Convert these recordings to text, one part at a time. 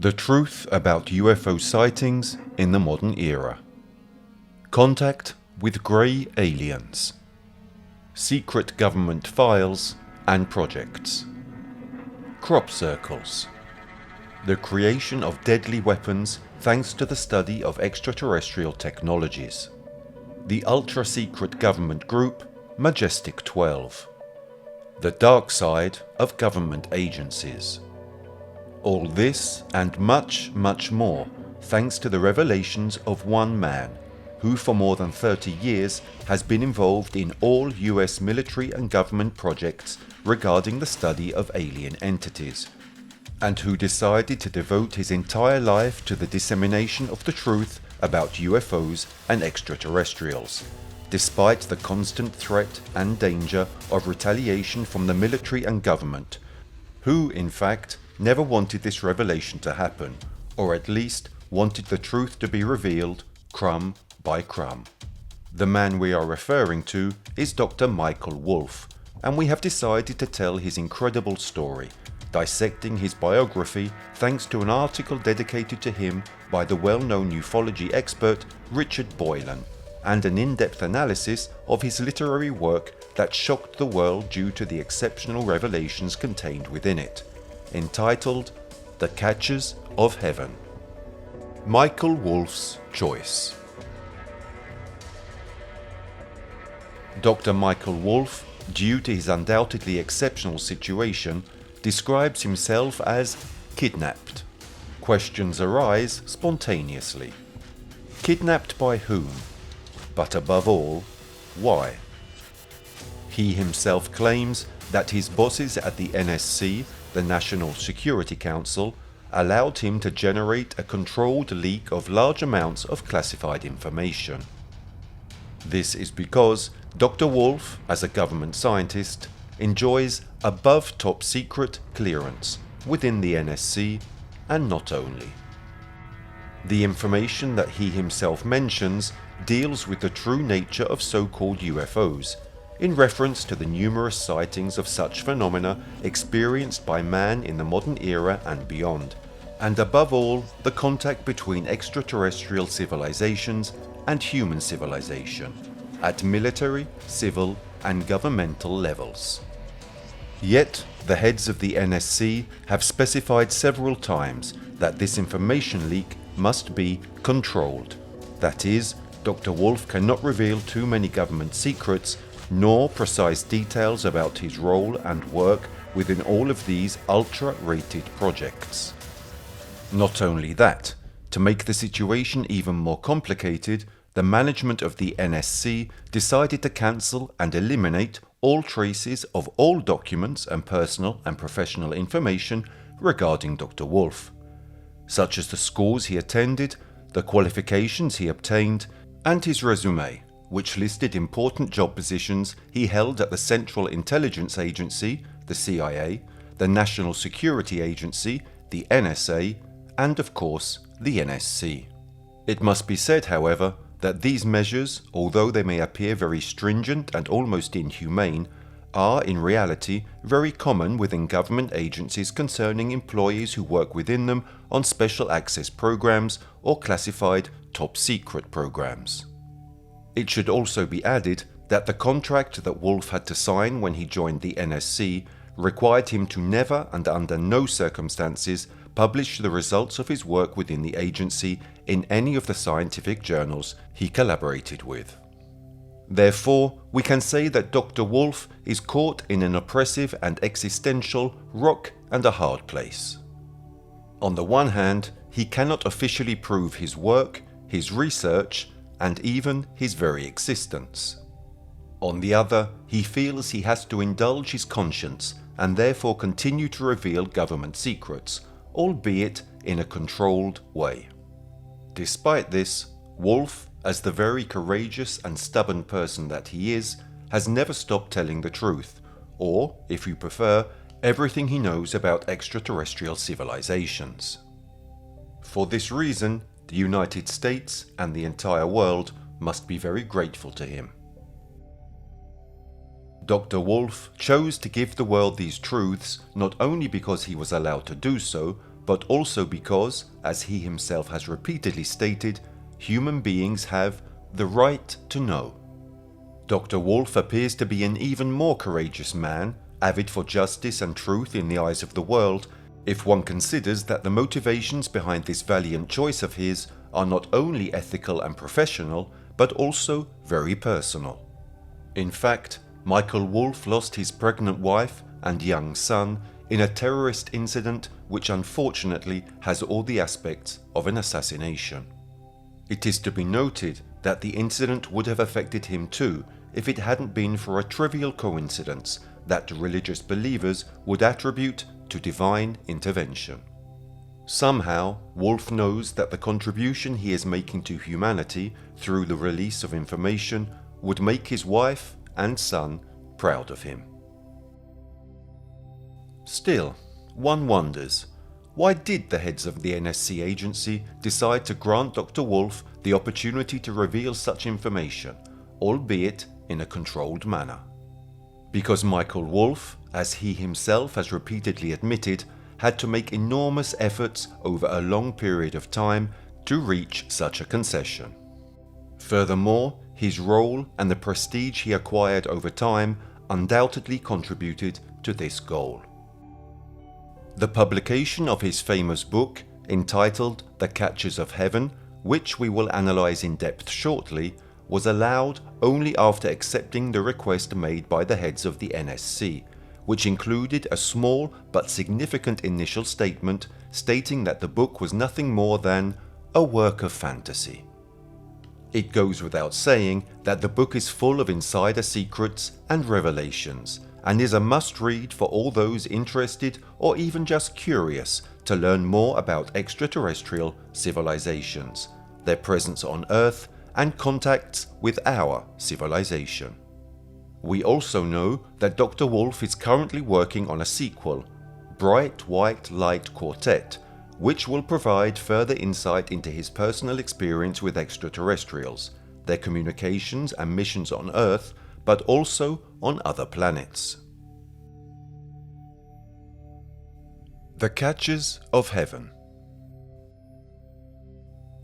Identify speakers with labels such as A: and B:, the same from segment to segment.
A: The truth about UFO sightings in the modern era. Contact with grey aliens. Secret government files and projects. Crop circles. The creation of deadly weapons thanks to the study of extraterrestrial technologies. The ultra-secret government group Majestic 12. The dark side of government agencies. All this and much, much more thanks to the revelations of one man who for more than 30 years has been involved in all US military and government projects regarding the study of alien entities, and who decided to devote his entire life to the dissemination of the truth about UFOs and extraterrestrials, despite the constant threat and danger of retaliation from the military and government, who in fact never wanted this revelation to happen, or at least wanted the truth to be revealed crumb by crumb. The man we are referring to is Dr. Michael Wolff, and we have decided to tell his incredible story, dissecting his biography thanks to an article dedicated to him by the well-known ufology expert Richard Boylan, and an in-depth analysis of his literary work that shocked the world due to the exceptional revelations contained within it, entitled The Catchers of Heaven. Michael Wolff's choice. Dr. Michael Wolff, due to his undoubtedly exceptional situation, describes himself as kidnapped. Questions arise spontaneously. Kidnapped by whom? But above all, why? He himself claims that his bosses at the NSC, the National Security Council, allowed him to generate a controlled leak of large amounts of classified information. This is because Dr. Wolff, as a government scientist, enjoys above top secret clearance within the NSC, and not only. The information that he himself mentions deals with the true nature of so-called UFOs, in reference to the numerous sightings of such phenomena experienced by man in the modern era and beyond, and above all the contact between extraterrestrial civilizations and human civilization, at military, civil and governmental levels. Yet, the heads of the NSC have specified several times that this information leak must be controlled. That is, Dr. Wolff cannot reveal too many government secrets nor precise details about his role and work within all of these ultra-rated projects. Not only that, to make the situation even more complicated, the management of the NSC decided to cancel and eliminate all traces of all documents and personal and professional information regarding Dr. Wolff, such as the schools he attended, the qualifications he obtained, and his resume, which listed important job positions he held at the Central Intelligence Agency, the CIA, the National Security Agency, the NSA, and of course the NSC. It must be said, however, that these measures, although they may appear very stringent and almost inhumane, are in reality very common within government agencies concerning employees who work within them on special access programs or classified top secret programs. It should also be added that the contract that Wolff had to sign when he joined the NSC required him to never and under no circumstances publish the results of his work within the agency in any of the scientific journals he collaborated with. Therefore, we can say that Dr. Wolff is caught in an oppressive and existential rock and a hard place. On the one hand, he cannot officially prove his work, his research, and even his very existence. On the other, he feels he has to indulge his conscience and therefore continue to reveal government secrets, albeit in a controlled way. Despite this, Wolff, as the very courageous and stubborn person that he is, has never stopped telling the truth, or, if you prefer, everything he knows about extraterrestrial civilizations. For this reason, the United States and the entire world must be very grateful to him. Dr. Wolff chose to give the world these truths not only because he was allowed to do so, but also because, as he himself has repeatedly stated, human beings have the right to know. Dr. Wolf appears to be an even more courageous man, avid for justice and truth in the eyes of the world, if one considers that the motivations behind this valiant choice of his are not only ethical and professional, but also very personal. In fact, Michael Wolf lost his pregnant wife and young son in a terrorist incident which unfortunately has all the aspects of an assassination. It is to be noted that the incident would have affected him too if it hadn't been for a trivial coincidence that religious believers would attribute to divine intervention. Somehow, Wolf knows that the contribution he is making to humanity through the release of information would make his wife and son proud of him. Still, one wonders, why did the heads of the NSC agency decide to grant Dr. Wolf the opportunity to reveal such information, albeit in a controlled manner? Because Michael Wolf, as he himself has repeatedly admitted, had to make enormous efforts over a long period of time to reach such a concession. Furthermore, his role and the prestige he acquired over time undoubtedly contributed to this goal. The publication of his famous book, entitled The Catches of Heaven, which we will analyze in depth shortly, was allowed only after accepting the request made by the heads of the NSC, which included a small but significant initial statement stating that the book was nothing more than a work of fantasy. It goes without saying that the book is full of insider secrets and revelations, and is a must-read for all those interested or even just curious to learn more about extraterrestrial civilizations, their presence on Earth, and contacts with our civilization. We also know that Dr. Wolf is currently working on a sequel, Bright White Light Quartet, which will provide further insight into his personal experience with extraterrestrials, their communications and missions on Earth, but also on other planets. The Catches of Heaven.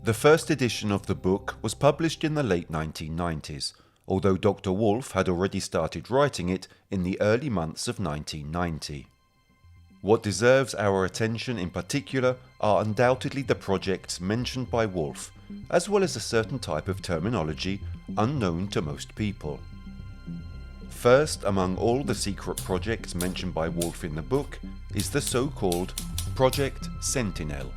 A: The first edition of the book was published in the late 1990s, although Dr. Wolf had already started writing it in the early months of 1990. What deserves our attention in particular are undoubtedly the projects mentioned by Wolf, as well as a certain type of terminology unknown to most people. First among all the secret projects mentioned by Wolf in the book is the so-called Project Sentinel.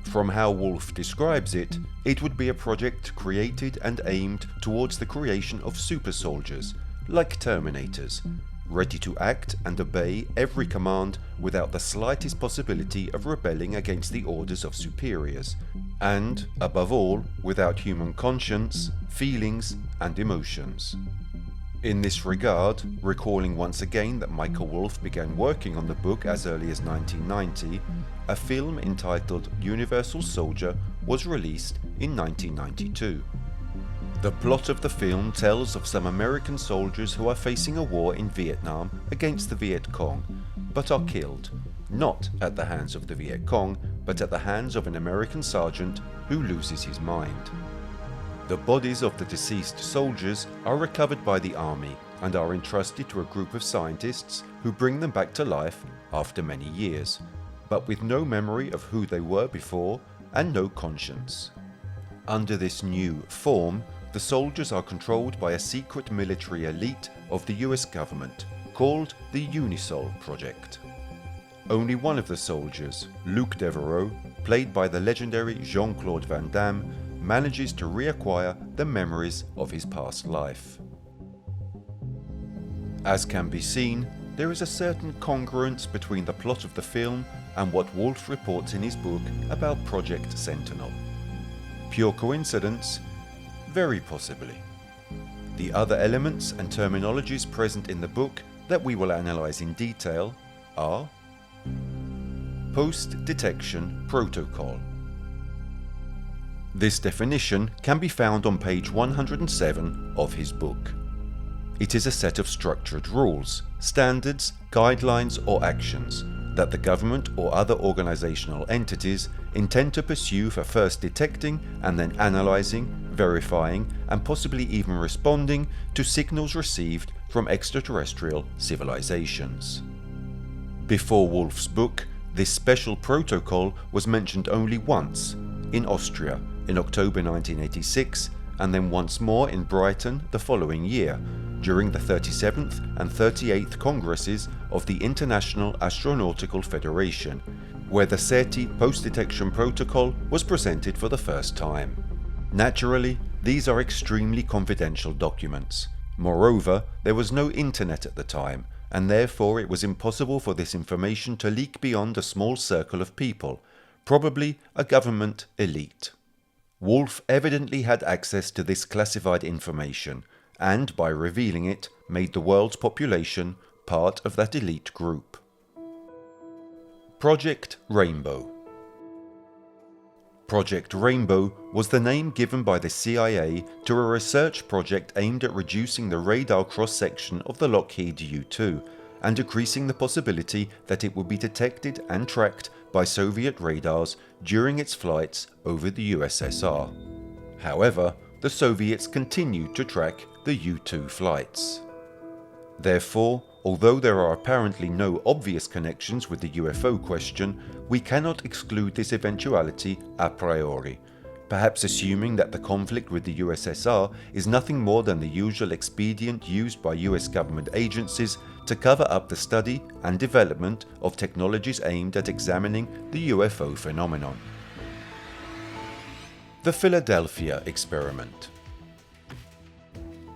A: From how Wolf describes it, it would be a project created and aimed towards the creation of super soldiers, like Terminators, ready to act and obey every command without the slightest possibility of rebelling against the orders of superiors, and, above all, without human conscience, feelings, and emotions. In this regard, recalling once again that Michael Wolf began working on the book as early as 1990, a film entitled Universal Soldier was released in 1992. The plot of the film tells of some American soldiers who are facing a war in Vietnam against the Viet Cong, but are killed, not at the hands of the Viet Cong, but at the hands of an American sergeant who loses his mind. The bodies of the deceased soldiers are recovered by the army and are entrusted to a group of scientists who bring them back to life after many years, but with no memory of who they were before and no conscience. Under this new form, the soldiers are controlled by a secret military elite of the US government called the Unisol Project. Only one of the soldiers, Luc Devereaux, played by the legendary Jean-Claude Van Damme, manages to reacquire the memories of his past life. As can be seen, there is a certain congruence between the plot of the film and what Wolf reports in his book about Project Sentinel. Pure coincidence? Very possibly. The other elements and terminologies present in the book that we will analyze in detail are Post-Detection Protocol. This definition can be found on page 107 of his book. It is a set of structured rules, standards, guidelines or actions that the government or other organizational entities intend to pursue for first detecting and then analyzing, verifying, and possibly even responding to signals received from extraterrestrial civilizations. Before Wolf's book, this special protocol was mentioned only once, in Austria in October 1986, and then once more in Brighton the following year, during the 37th and 38th Congresses of the International Astronautical Federation, where the SETI post-detection protocol was presented for the first time. Naturally, these are extremely confidential documents. Moreover, there was no internet at the time, and therefore it was impossible for this information to leak beyond a small circle of people, probably a government elite. Wolf evidently had access to this classified information, and by revealing it, made the world's population part of that elite group. Project Rainbow. Project Rainbow was the name given by the CIA to a research project aimed at reducing the radar cross-section of the Lockheed U-2 and decreasing the possibility that it would be detected and tracked by Soviet radars during its flights over the USSR. However, the Soviets continued to track the U-2 flights. Therefore, although there are apparently no obvious connections with the UFO question, we cannot exclude this eventuality a priori, perhaps assuming that the conflict with the USSR is nothing more than the usual expedient used by US government agencies to cover up the study and development of technologies aimed at examining the UFO phenomenon. The Philadelphia Experiment.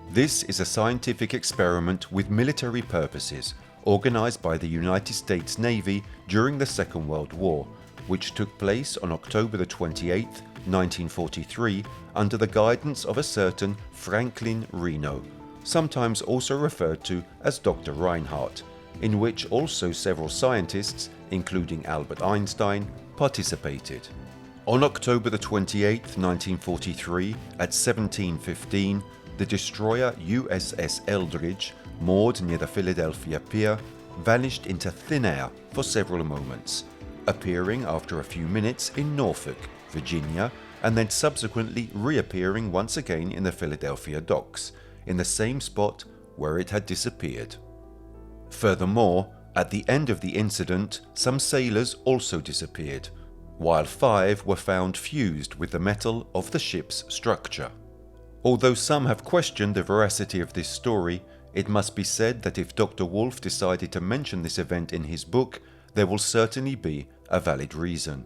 A: This is a scientific experiment with military purposes, organized by the United States Navy during the Second World War, which took place on October 28, 1943, under the guidance of a certain Franklin Reno, sometimes also referred to as Dr. Reinhardt, in which also several scientists, including Albert Einstein, participated. On October 28, 1943, at 17:15, the destroyer USS Eldridge, moored near the Philadelphia Pier, vanished into thin air for several moments, appearing after a few minutes in Norfolk, Virginia, and then subsequently reappearing once again in the Philadelphia docks, in the same spot where it had disappeared. Furthermore, at the end of the incident, some sailors also disappeared, while 5 were found fused with the metal of the ship's structure. Although some have questioned the veracity of this story, it must be said that if Dr. Wolf decided to mention this event in his book, there will certainly be a valid reason.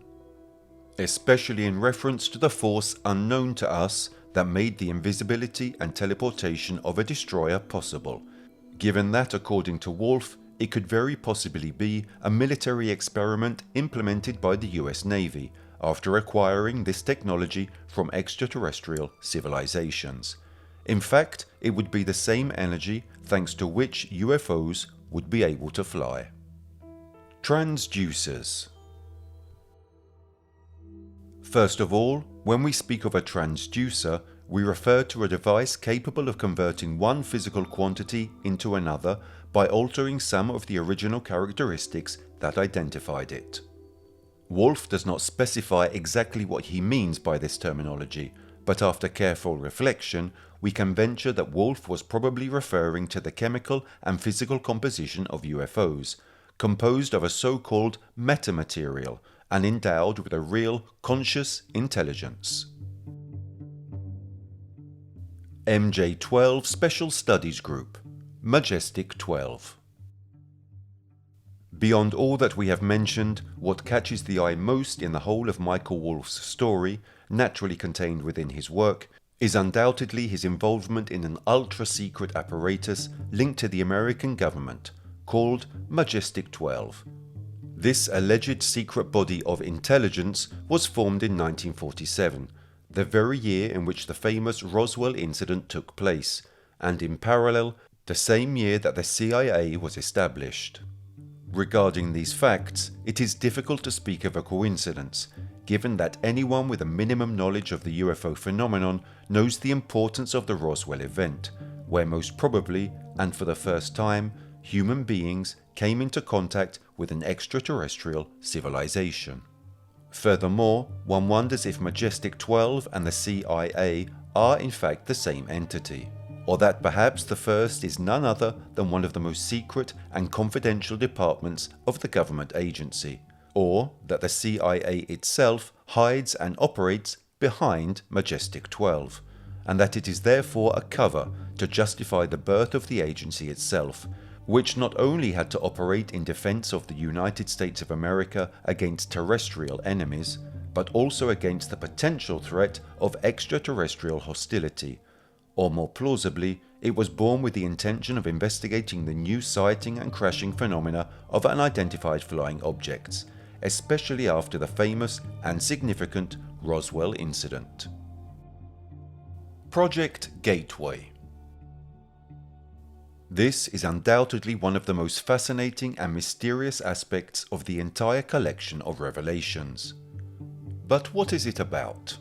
A: Especially in reference to the force unknown to us that made the invisibility and teleportation of a destroyer possible, given that, according to Wolf, it could very possibly be a military experiment implemented by the US Navy after acquiring this technology from extraterrestrial civilizations. In fact, it would be the same energy thanks to which UFOs would be able to fly. Transducers. First of all, when we speak of a transducer, we refer to a device capable of converting one physical quantity into another by altering some of the original characteristics that identified it. Wolf does not specify exactly what he means by this terminology, but after careful reflection, we can venture that Wolf was probably referring to the chemical and physical composition of UFOs, composed of a so-called metamaterial and endowed with a real conscious intelligence. MJ12 Special Studies Group, Majestic 12. Beyond all that we have mentioned, what catches the eye most in the whole of Michael Wolff's story, naturally contained within his work, is undoubtedly his involvement in an ultra-secret apparatus linked to the American government, called Majestic 12. This alleged secret body of intelligence was formed in 1947, the very year in which the famous Roswell incident took place, and in parallel, the same year that the CIA was established. Regarding these facts, it is difficult to speak of a coincidence, given that anyone with a minimum knowledge of the UFO phenomenon knows the importance of the Roswell event, where most probably, and for the first time, human beings came into contact with an extraterrestrial civilization. Furthermore, one wonders if Majestic 12 and the CIA are in fact the same entity, or that perhaps the first is none other than one of the most secret and confidential departments of the government agency, or that the CIA itself hides and operates behind Majestic 12, and that it is therefore a cover to justify the birth of the agency itself, which not only had to operate in defense of the United States of America against terrestrial enemies, but also against the potential threat of extraterrestrial hostility. Or more plausibly, it was born with the intention of investigating the new sighting and crashing phenomena of unidentified flying objects, especially after the famous and significant Roswell incident. Project Gateway. This is undoubtedly one of the most fascinating and mysterious aspects of the entire collection of revelations. But what is it about?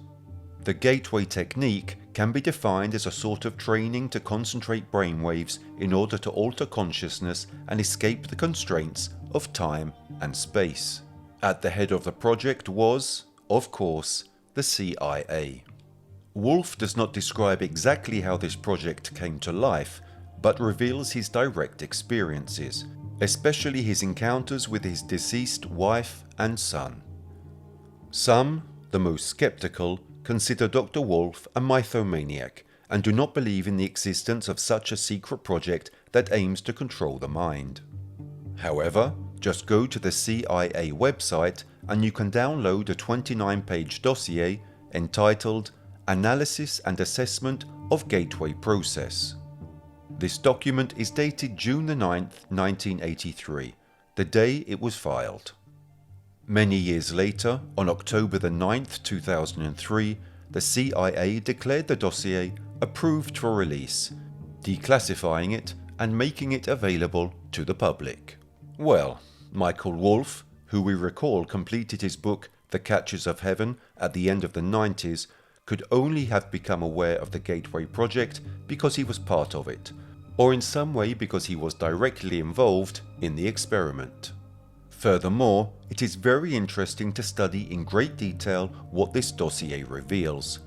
A: The gateway technique can be defined as a sort of training to concentrate brainwaves in order to alter consciousness and escape the constraints of time and space. At the head of the project was, of course, the CIA. Wolf does not describe exactly how this project came to life, but reveals his direct experiences, especially his encounters with his deceased wife and son. Some, the most skeptical, consider Dr. Wolf a mythomaniac and do not believe in the existence of such a secret project that aims to control the mind. However, just go to the CIA website and you can download a 29-page dossier entitled Analysis and Assessment of Gateway Process. This document is dated June 9, 1983, the day it was filed. Many years later, on October 9, 2003, the CIA declared the dossier approved for release, declassifying it and making it available to the public. Well, Michael Wolf, who we recall completed his book The Catches of Heaven at the end of the 90s, could only have become aware of the Gateway project because he was part of it, or in some way because he was directly involved in the experiment. Furthermore, it is very interesting to study in great detail what this dossier reveals.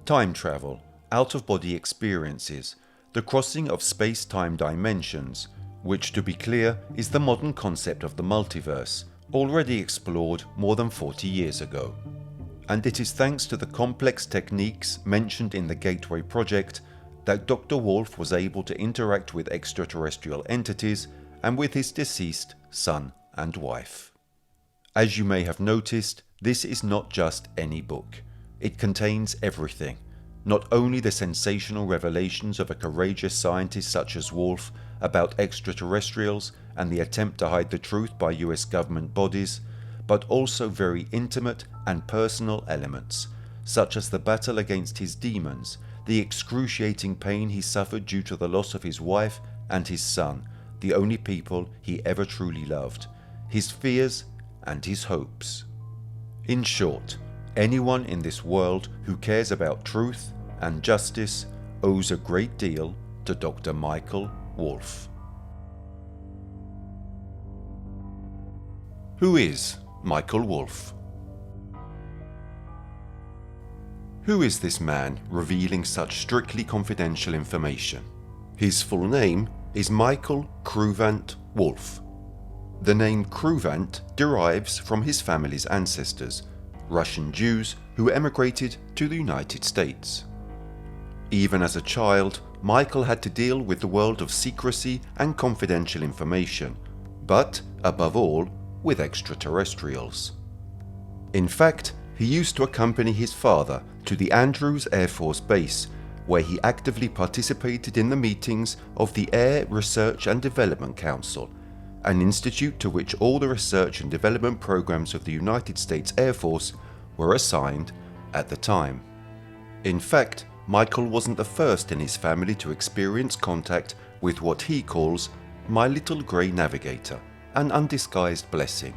A: Time travel, out-of-body experiences, the crossing of space-time dimensions, which, to be clear, is the modern concept of the multiverse, already explored more than 40 years ago. And it is thanks to the complex techniques mentioned in the Gateway project that Dr. Wolf was able to interact with extraterrestrial entities and with his deceased son and wife. As you may have noticed, this is not just any book. It contains everything. Not only the sensational revelations of a courageous scientist such as Wolf about extraterrestrials and the attempt to hide the truth by US government bodies, but also very intimate and personal elements, such as the battle against his demons, the excruciating pain he suffered due to the loss of his wife and his son, the only people he ever truly loved, his fears and his hopes. In short, anyone in this world who cares about truth and justice owes a great deal to Dr. Michael Wolf. Who is Michael Wolf? Who is this man revealing such strictly confidential information? His full name is Michael Cruvant Wolf. The name Cruvant derives from his family's ancestors, Russian Jews who emigrated to the United States. Even as a child, Michael had to deal with the world of secrecy and confidential information, but, above all, with extraterrestrials. In fact, he used to accompany his father to the Andrews Air Force Base, where he actively participated in the meetings of the Air Research and Development Council, an institute to which all the research and development programs of the United States Air Force were assigned at the time. In fact, Michael wasn't the first in his family to experience contact with what he calls "my little grey navigator," an undisguised blessing.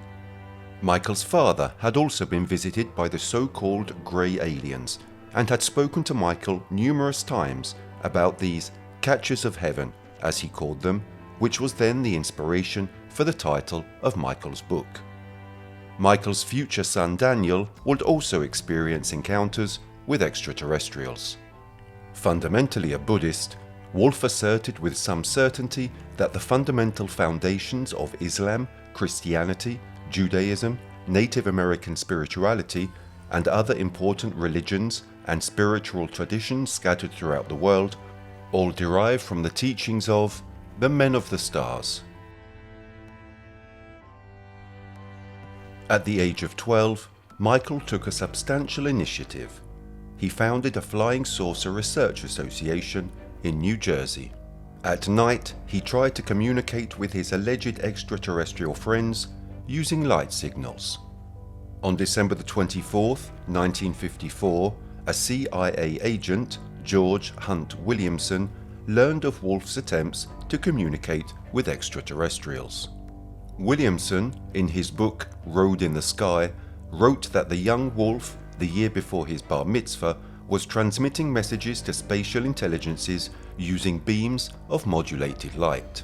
A: Michael's father had also been visited by the so-called grey aliens and had spoken to Michael numerous times about these catchers of heaven, as he called them, which was then the inspiration for the title of Michael's book. Michael's future son Daniel would also experience encounters with extraterrestrials. Fundamentally a Buddhist, Wolf asserted with some certainty that the fundamental foundations of Islam, Christianity, Judaism, Native American spirituality, and other important religions and spiritual traditions scattered throughout the world all derive from the teachings of the Men of the Stars. At the age of 12, Michael took a substantial initiative. He founded a Flying Saucer Research Association in New Jersey. At night, he tried to communicate with his alleged extraterrestrial friends using light signals. On December 24, 1954, a CIA agent, George Hunt Williamson, learned of Wolf's attempts to communicate with extraterrestrials. Williamson, in his book Road in the Sky, wrote that the young Wolf, the year before his bar mitzvah, was transmitting messages to spatial intelligences using beams of modulated light.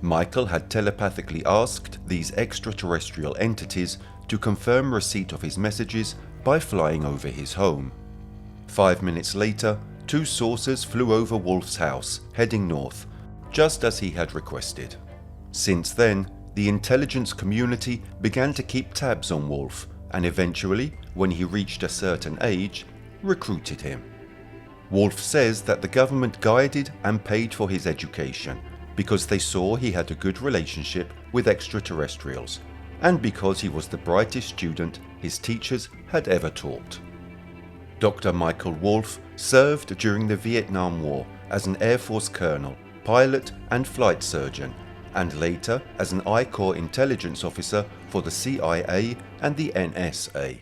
A: Michael had telepathically asked these extraterrestrial entities to confirm receipt of his messages by flying over his home. 5 minutes later, 2 saucers flew over Wolf's house, heading north, just as he had requested. Since then, the intelligence community began to keep tabs on Wolf, and eventually, when he reached a certain age, recruited him. Wolf says that the government guided and paid for his education because they saw he had a good relationship with extraterrestrials and because he was the brightest student his teachers had ever taught. Dr. Michael Wolf served during the Vietnam War as an Air Force colonel, pilot and flight surgeon, and later as an I-Corps intelligence officer for the CIA and the NSA.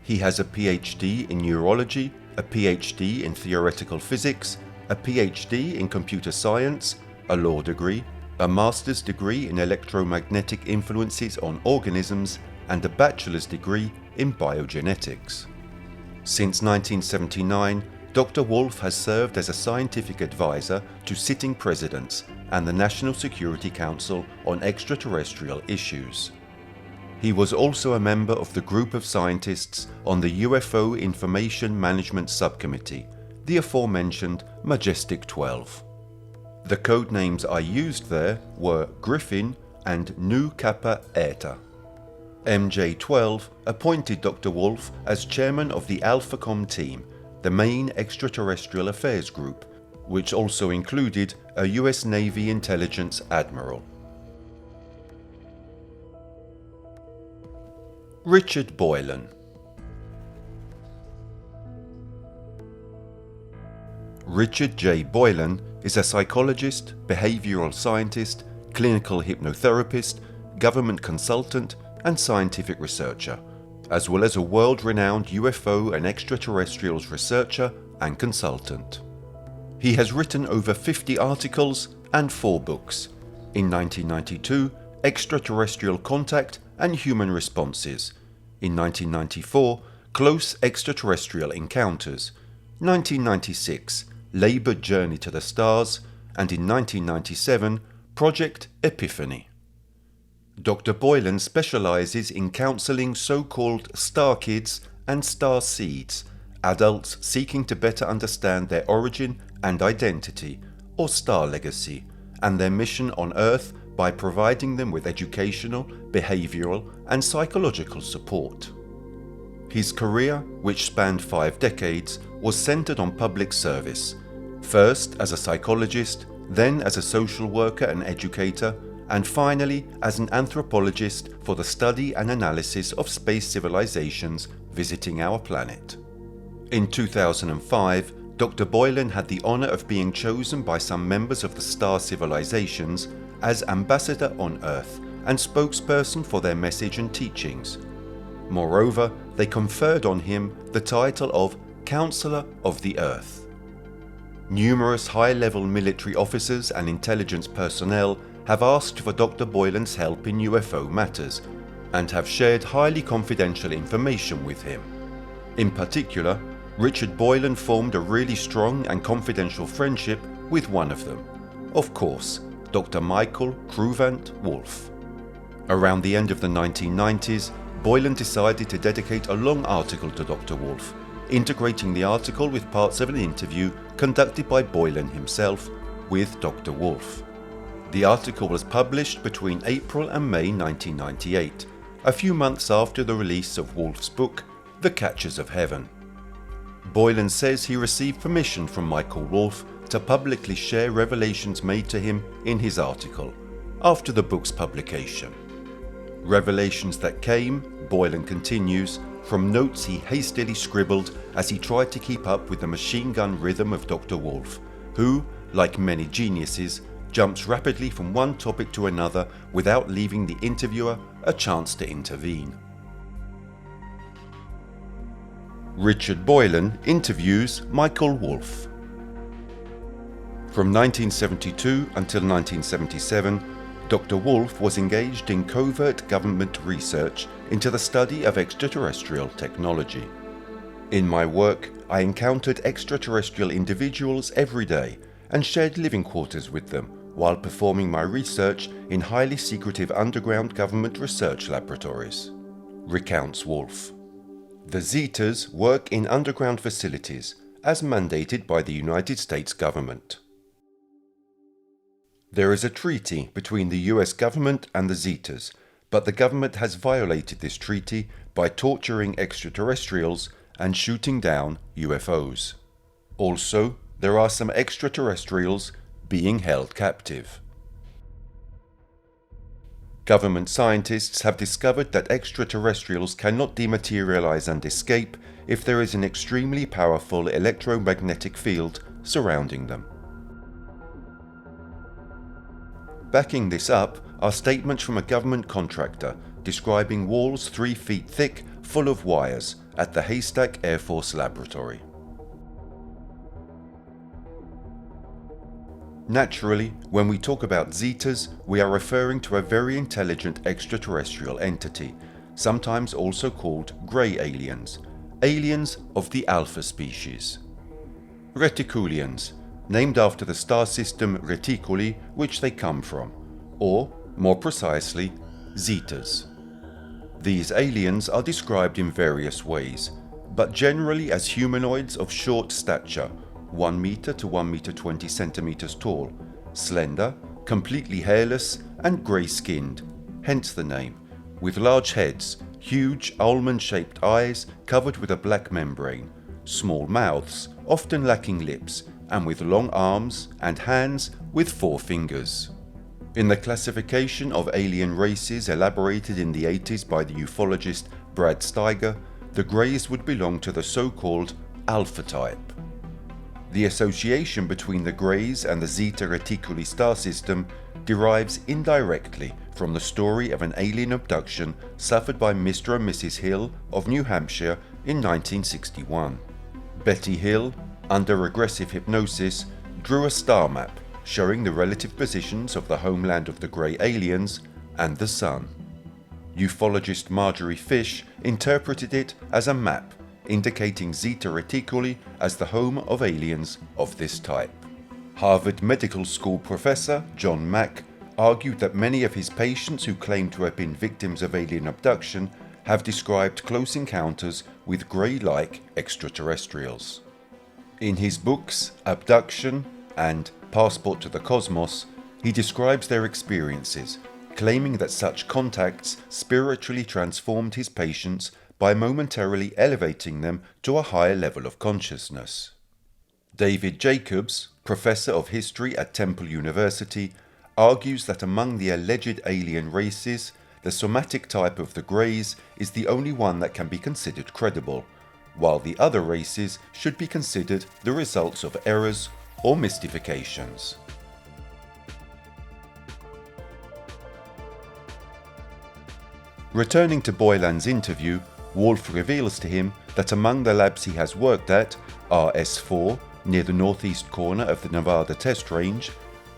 A: He has a PhD in neurology, a PhD in theoretical physics, a PhD in computer science, a law degree, a master's degree in electromagnetic influences on organisms, and a bachelor's degree in biogenetics. Since 1979, Dr. Wolf has served as a scientific advisor to sitting presidents and the National Security Council on extraterrestrial issues. He was also a member of the group of scientists on the UFO Information Management Subcommittee, the aforementioned Majestic 12. The code names I used there were Griffin and Nu Kappa Eta. MJ12 appointed Dr. Wolf as chairman of the AlphaCom team, the main extraterrestrial affairs group, which also included a US Navy intelligence admiral. Richard Boylan. Richard J. Boylan is a psychologist, behavioral scientist, clinical hypnotherapist, government consultant, and scientific researcher, as well as a world-renowned UFO and extraterrestrials researcher and consultant. He has written over 50 articles and 4 books. In 1992, Extraterrestrial Contact and Human Responses. In 1994, Close Extraterrestrial Encounters. 1996, Laboured Journey to the Stars. And in 1997, Project Epiphany. Dr. Boylan specializes in counseling so-called star kids and star seeds, adults seeking to better understand their origin and identity, or star legacy, and their mission on Earth by providing them with educational, behavioral, and psychological support. His career, which spanned 5 decades, was centered on public service, first as a psychologist, then as a social worker and educator, and finally as an anthropologist for the study and analysis of space civilizations visiting our planet. In 2005, Dr. Boylan had the honor of being chosen by some members of the star civilizations as ambassador on Earth and spokesperson for their message and teachings. Moreover, they conferred on him the title of Counselor of the Earth. Numerous high-level military officers and intelligence personnel have asked for Dr. Boylan's help in UFO matters and have shared highly confidential information with him. In particular, Richard Boylan formed a really strong and confidential friendship with one of them. Of course, Dr. Michael Cruvent-Wolf. Around the end of the 1990s, Boylan decided to dedicate a long article to Dr. Wolf, integrating the article with parts of an interview conducted by Boylan himself with Dr. Wolf. The article was published between April and May 1998, a few months after the release of Wolf's book, The Catchers of Heaven. Boylan says he received permission from Michael Wolf to publicly share revelations made to him in his article, after the book's publication. Revelations that came, Boylan continues, from notes he hastily scribbled as he tried to keep up with the machine gun rhythm of Dr. Wolf, who, like many geniuses, jumps rapidly from one topic to another without leaving the interviewer a chance to intervene. Richard Boylan interviews Michael Wolf. From 1972 until 1977, Dr. Wolf was engaged in covert government research into the study of extraterrestrial technology. In my work, I encountered extraterrestrial individuals every day and shared living quarters with them while performing my research in highly secretive underground government research laboratories, recounts Wolf. The Zetas work in underground facilities as mandated by the United States government. There is a treaty between the US government and the Zetas, but the government has violated this treaty by torturing extraterrestrials and shooting down UFOs. Also, there are some extraterrestrials being held captive. Government scientists have discovered that extraterrestrials cannot dematerialize and escape if there is an extremely powerful electromagnetic field surrounding them. Backing this up are statements from a government contractor describing walls 3 feet thick full of wires at the Haystack Air Force Laboratory. Naturally, when we talk about Zetas, we are referring to a very intelligent extraterrestrial entity, sometimes also called grey aliens, aliens of the Alpha species. Reticulians, named after the star system Reticuli, which they come from, or, more precisely, Zetas. These aliens are described in various ways, but generally as humanoids of short stature, 1 meter to 1 meter 20 centimeters tall, slender, completely hairless and grey-skinned, hence the name, with large heads, huge almond-shaped eyes covered with a black membrane, small mouths, often lacking lips, and with long arms and hands with 4 fingers. In the classification of alien races elaborated in the 80s by the ufologist Brad Steiger, the Greys would belong to the so-called Alpha type. The association between the Greys and the Zeta Reticuli star system derives indirectly from the story of an alien abduction suffered by Mr. and Mrs. Hill of New Hampshire in 1961. Betty Hill, under regressive hypnosis, drew a star map showing the relative positions of the homeland of the Grey aliens and the Sun. Ufologist Marjorie Fish interpreted it as a map indicating Zeta Reticuli as the home of aliens of this type. Harvard Medical School professor John Mack argued that many of his patients who claim to have been victims of alien abduction have described close encounters with Grey-like extraterrestrials. In his books Abduction and Passport to the Cosmos, he describes their experiences, claiming that such contacts spiritually transformed his patients by momentarily elevating them to a higher level of consciousness. David Jacobs, professor of history at Temple University, argues that among the alleged alien races, the somatic type of the Greys is the only one that can be considered credible, while the other races should be considered the results of errors or mystifications. Returning to Boylan's interview, Wolf reveals to him that among the labs he has worked at are S4, near the northeast corner of the Nevada Test Range,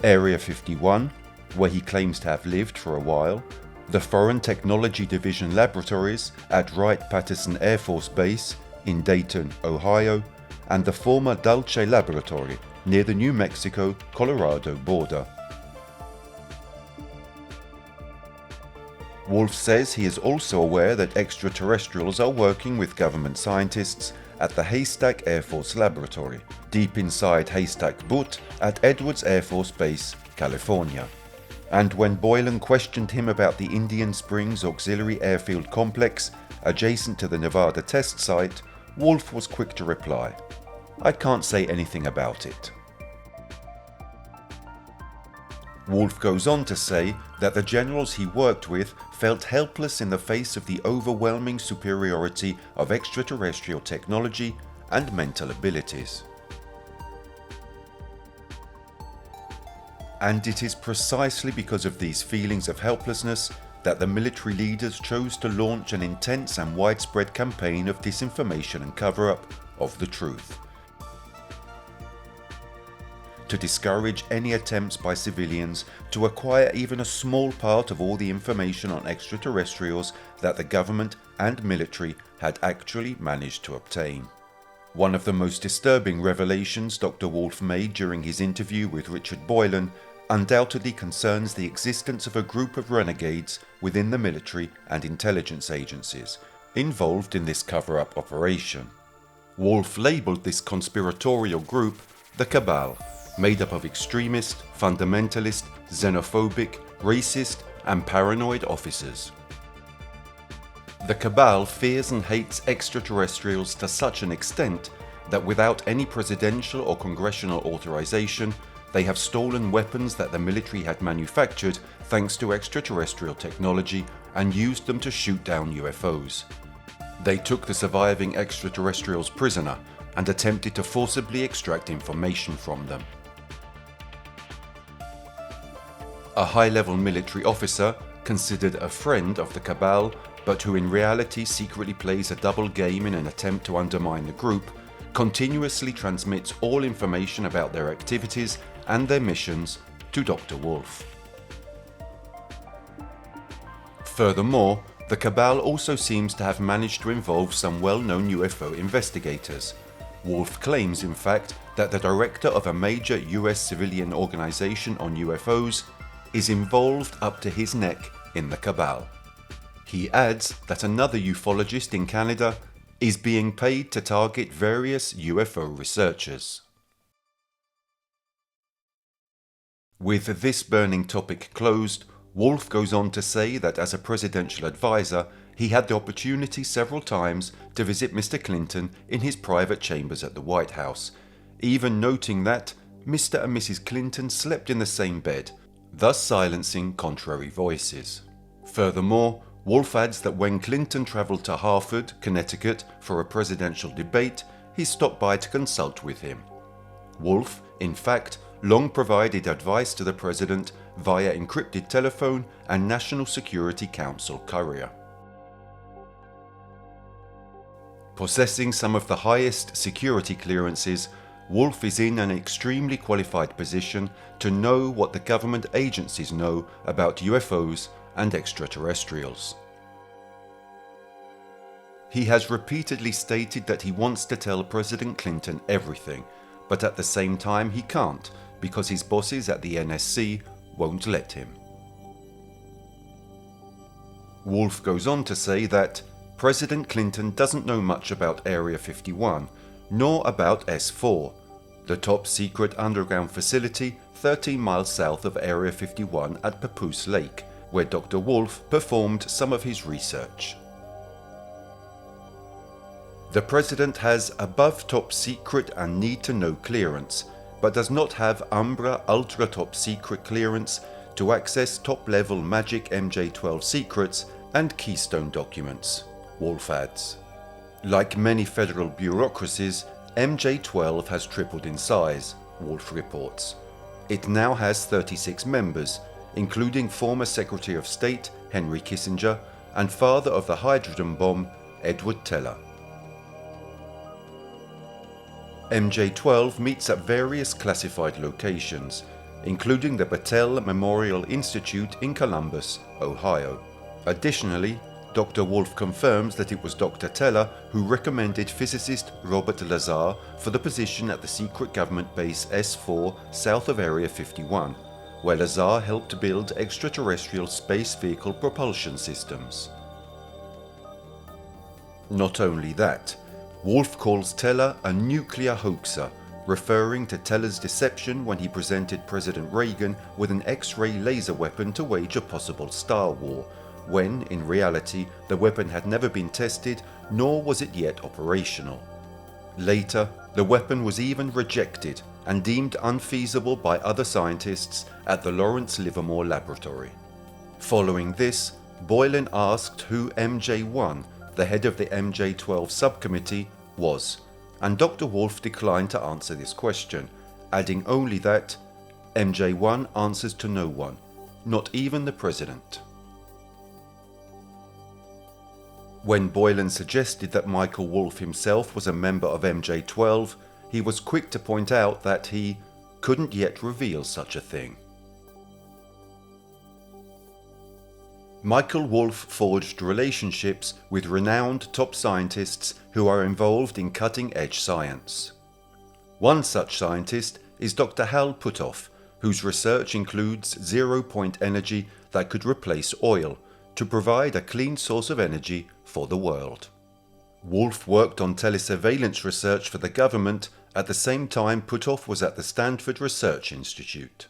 A: Area 51, where he claims to have lived for a while, the Foreign Technology Division laboratories at Wright-Patterson Air Force Base in Dayton, Ohio, and the former Dulce Laboratory near the New Mexico-Colorado border. Wolf says he is also aware that extraterrestrials are working with government scientists at the Haystack Air Force Laboratory, deep inside Haystack Butte at Edwards Air Force Base, California. And when Boylan questioned him about the Indian Springs Auxiliary Airfield Complex adjacent to the Nevada test site, Wolf was quick to reply, "I can't say anything about it." Wolf goes on to say that the generals he worked with felt helpless in the face of the overwhelming superiority of extraterrestrial technology and mental abilities. And it is precisely because of these feelings of helplessness that the military leaders chose to launch an intense and widespread campaign of disinformation and cover-up of the truth, to discourage any attempts by civilians to acquire even a small part of all the information on extraterrestrials that the government and military had actually managed to obtain. One of the most disturbing revelations Dr. Wolf made during his interview with Richard Boylan undoubtedly concerns the existence of a group of renegades within the military and intelligence agencies involved in this cover-up operation. Wolf labelled this conspiratorial group the Cabal, made up of extremist, fundamentalist, xenophobic, racist and paranoid officers. The Cabal fears and hates extraterrestrials to such an extent that without any presidential or congressional authorization, they have stolen weapons that the military had manufactured thanks to extraterrestrial technology and used them to shoot down UFOs. They took the surviving extraterrestrials prisoner and attempted to forcibly extract information from them. A high-level military officer, considered a friend of the Cabal, but who in reality secretly plays a double game in an attempt to undermine the group, continuously transmits all information about their activities and their missions to Dr. Wolf. Furthermore, the Cabal also seems to have managed to involve some well-known UFO investigators. Wolf claims, in fact, that the director of a major US civilian organization on UFOs is involved up to his neck in the Cabal. He adds that another ufologist in Canada is being paid to target various UFO researchers. With this burning topic closed, Wolf goes on to say that as a presidential advisor, he had the opportunity several times to visit Mr. Clinton in his private chambers at the White House, even noting that Mr. and Mrs. Clinton slept in the same bed, thus silencing contrary voices. Furthermore, Wolf adds that when Clinton travelled to Hartford, Connecticut for a presidential debate, he stopped by to consult with him. Wolf, in fact, long provided advice to the president via encrypted telephone and National Security Council courier. Possessing some of the highest security clearances, Wolf is in an extremely qualified position to know what the government agencies know about UFOs and extraterrestrials. He has repeatedly stated that he wants to tell President Clinton everything, but at the same time he can't because his bosses at the NSC won't let him. Wolf goes on to say that President Clinton doesn't know much about Area 51, nor about S4, the top secret underground facility 13 miles south of Area 51 at Papoose Lake, where Dr. Wolf performed some of his research. The President has above top secret and need to know clearance, but does not have Umbra ultra top secret clearance to access top level Magic MJ12 secrets and Keystone documents, Wolf adds. Like many federal bureaucracies, MJ12 has tripled in size, Wolf reports. It now has 36 members, including former Secretary of State Henry Kissinger and father of the hydrogen bomb Edward Teller. MJ12 meets at various classified locations, including the Battelle Memorial Institute in Columbus, Ohio. Additionally, Dr. Wolf confirms that it was Dr. Teller who recommended physicist Robert Lazar for the position at the secret government base S4 south of Area 51, where Lazar helped build extraterrestrial space vehicle propulsion systems. Not only that, Wolf calls Teller a nuclear hoaxer, referring to Teller's deception when he presented President Reagan with an X-ray laser weapon to wage a possible Star War, when, in reality, the weapon had never been tested, nor was it yet operational. Later, the weapon was even rejected and deemed unfeasible by other scientists at the Lawrence Livermore Laboratory. Following this, Boylan asked who MJ1, the head of the MJ12 subcommittee, was, and Dr. Wolf declined to answer this question, adding only that MJ1 answers to no one, not even the president. When Boylan suggested that Michael Wolff himself was a member of MJ12, he was quick to point out that he couldn't yet reveal such a thing. Michael Wolff forged relationships with renowned top scientists who are involved in cutting-edge science. One such scientist is Dr. Hal Puthoff, whose research includes zero-point energy that could replace oil to provide a clean source of energy for the world. Wolff worked on telesurveillance research for the government at the same time Puthoff was at the Stanford Research Institute.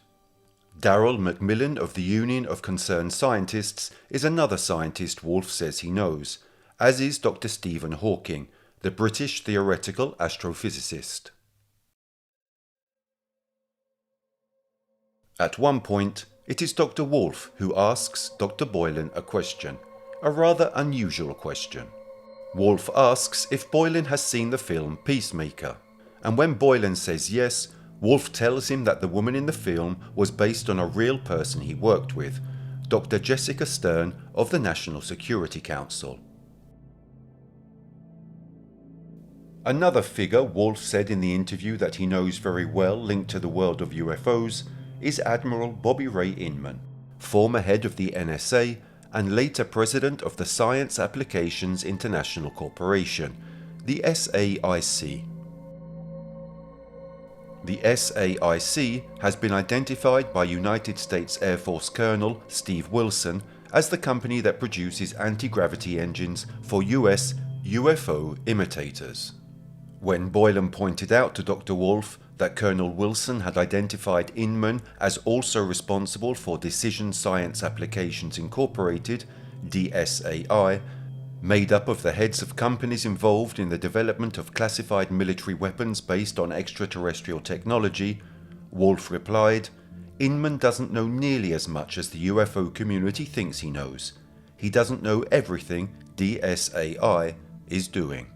A: Darrell Macmillan of the Union of Concerned Scientists is another scientist Wolff says he knows, as is Dr. Stephen Hawking, the British theoretical astrophysicist. At one point, it is Dr. Wolff who asks Dr. Boylan a question, a rather unusual question. Wolff asks if Boylan has seen the film Peacemaker, and when Boylan says yes, Wolff tells him that the woman in the film was based on a real person he worked with, Dr. Jessica Stern of the National Security Council. Another figure Wolff said in the interview that he knows very well linked to the world of UFOs is Admiral Bobby Ray Inman, former head of the NSA and later president of the Science Applications International Corporation, the SAIC. The SAIC has been identified by United States Air Force Colonel Steve Wilson as the company that produces anti-gravity engines for US UFO imitators. When Boylan pointed out to Dr. Wolff that Colonel Wilson had identified Inman as also responsible for Decision Science Applications Incorporated, DSAI, made up of the heads of companies involved in the development of classified military weapons based on extraterrestrial technology, Wolff replied, "Inman doesn't know nearly as much as the UFO community thinks he knows. He doesn't know everything DSAI is doing."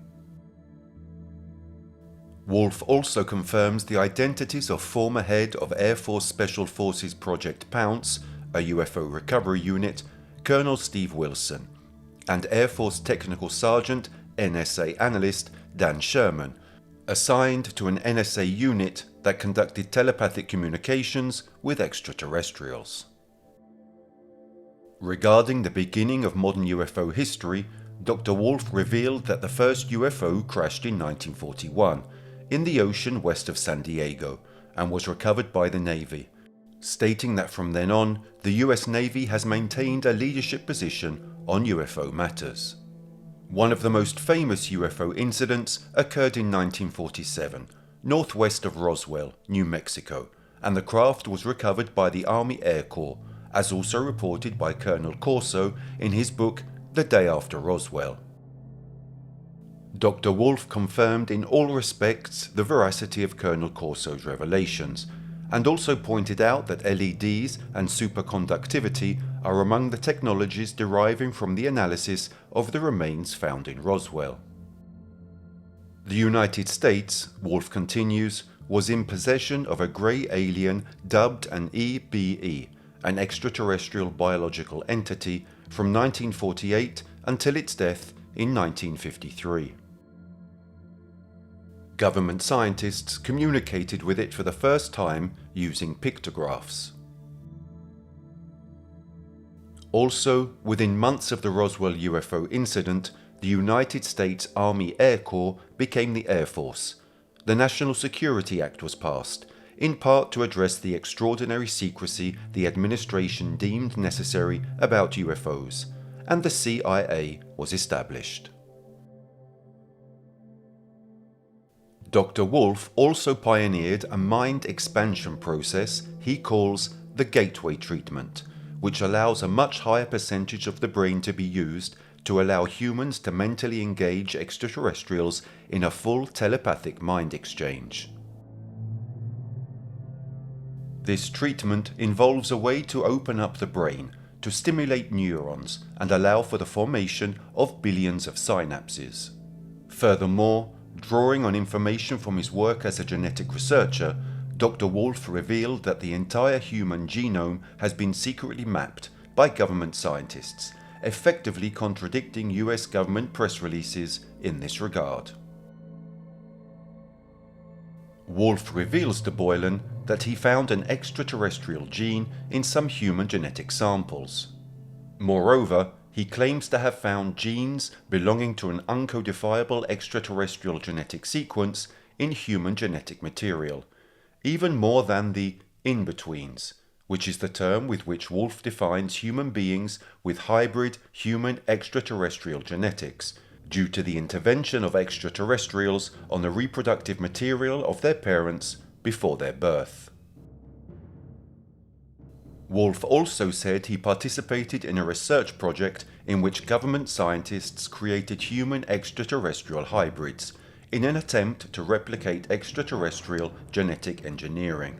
A: Wolff also confirms the identities of former head of Air Force Special Forces Project Pounce, a UFO recovery unit, Colonel Steve Wilson, and Air Force Technical Sergeant, NSA analyst Dan Sherman, assigned to an NSA unit that conducted telepathic communications with extraterrestrials. Regarding the beginning of modern UFO history, Dr. Wolff revealed that the first UFO crashed in 1941 in the ocean west of San Diego and was recovered by the Navy, stating that from then on, the US Navy has maintained a leadership position on UFO matters. One of the most famous UFO incidents occurred in 1947, northwest of Roswell, New Mexico, and the craft was recovered by the Army Air Corps, as also reported by Colonel Corso in his book The Day After Roswell. Dr. Wolff confirmed in all respects the veracity of Colonel Corso's revelations, and also pointed out that LEDs and superconductivity are among the technologies deriving from the analysis of the remains found in Roswell. The United States, Wolff continues, was in possession of a grey alien dubbed an EBE, an extraterrestrial biological entity, from 1948 until its death in 1953. Government scientists communicated with it for the first time using pictographs. Also, within months of the Roswell UFO incident, the United States Army Air Corps became the Air Force. The National Security Act was passed, in part to address the extraordinary secrecy the administration deemed necessary about UFOs, and the CIA was established. Dr. Wolf also pioneered a mind expansion process he calls the gateway treatment, which allows a much higher percentage of the brain to be used to allow humans to mentally engage extraterrestrials in a full telepathic mind exchange. This treatment involves a way to open up the brain, to stimulate neurons and allow for the formation of billions of synapses. Furthermore, drawing on information from his work as a genetic researcher, Dr. Wolf revealed that the entire human genome has been secretly mapped by government scientists, effectively contradicting US government press releases in this regard. Wolf reveals to Boylan that he found an extraterrestrial gene in some human genetic samples. Moreover, he claims to have found genes belonging to an uncodifiable extraterrestrial genetic sequence in human genetic material, even more than the in-betweens, which is the term with which Wolf defines human beings with hybrid human extraterrestrial genetics, due to the intervention of extraterrestrials on the reproductive material of their parents before their birth. Wolf also said he participated in a research project in which government scientists created human extraterrestrial hybrids in an attempt to replicate extraterrestrial genetic engineering.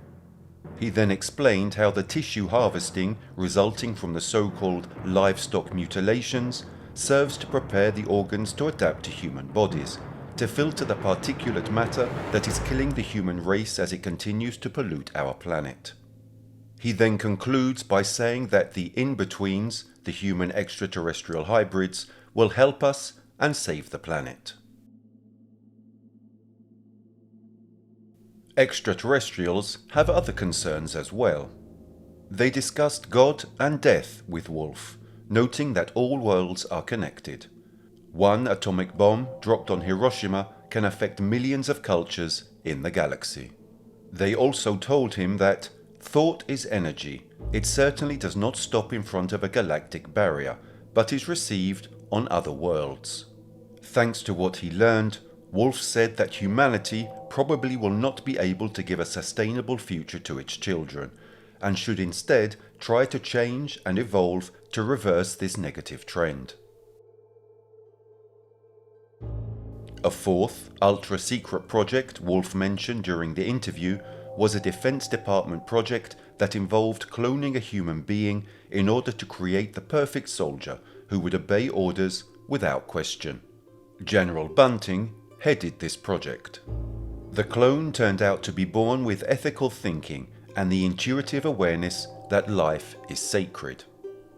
A: He then explained how the tissue harvesting resulting from the so-called livestock mutilations serves to prepare the organs to adapt to human bodies, to filter the particulate matter that is killing the human race as it continues to pollute our planet. He then concludes by saying that the in-betweens, the human extraterrestrial hybrids, will help us and save the planet. Extraterrestrials have other concerns as well. They discussed God and death with Wolf, noting that all worlds are connected. One atomic bomb dropped on Hiroshima can affect millions of cultures in the galaxy. They also told him that thought is energy. It certainly does not stop in front of a galactic barrier, but is received on other worlds. Thanks to what he learned, Wolf said that humanity probably will not be able to give a sustainable future to its children, and should instead try to change and evolve to reverse this negative trend. A fourth, ultra-secret project Wolf mentioned during the interview was a Defense Department project that involved cloning a human being in order to create the perfect soldier who would obey orders without question. General Bunting headed this project. The clone turned out to be born with ethical thinking and the intuitive awareness that life is sacred.